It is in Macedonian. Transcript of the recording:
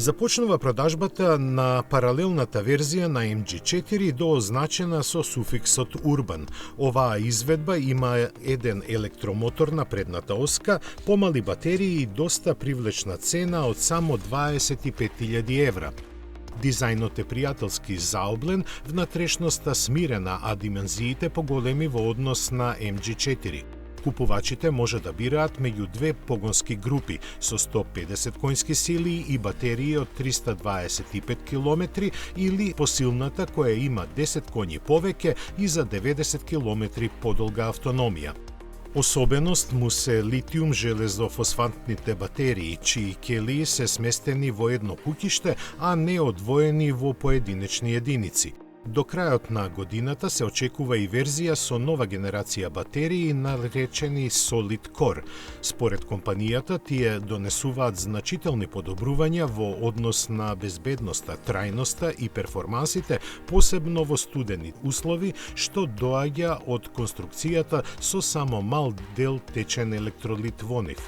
Започнува продажбата на паралелната верзија на MG4 доозначена со суфиксот Urban. Оваа изведба има еден електромотор на предната оска, помали батерии и доста привлечна цена од само 25.000 евра. Дизајнот е пријателски заоблен, внатрешноста смирена, а димензиите поголеми во однос на MG4. Купувачите може да бираат меѓу две погонски групи со 150 коњски сили и батерии од 325 км или посилната која има 10 коњи повеќе и за 90 км подолга автономија. Особеност му се литиум железофосфатните батерии, чии келии се сместени во едно куќиште, а не одвоени во поединечни единици. До крајот на годината се очекува и верзија со нова генерација батерии наречени Solid Core. Според компанијата, тие донесуваат значителни подобрувања во однос на безбедноста, трајноста и перформансите, посебно во студени услови, што доаѓа од конструкцијата со само мал дел течен електролит во нив.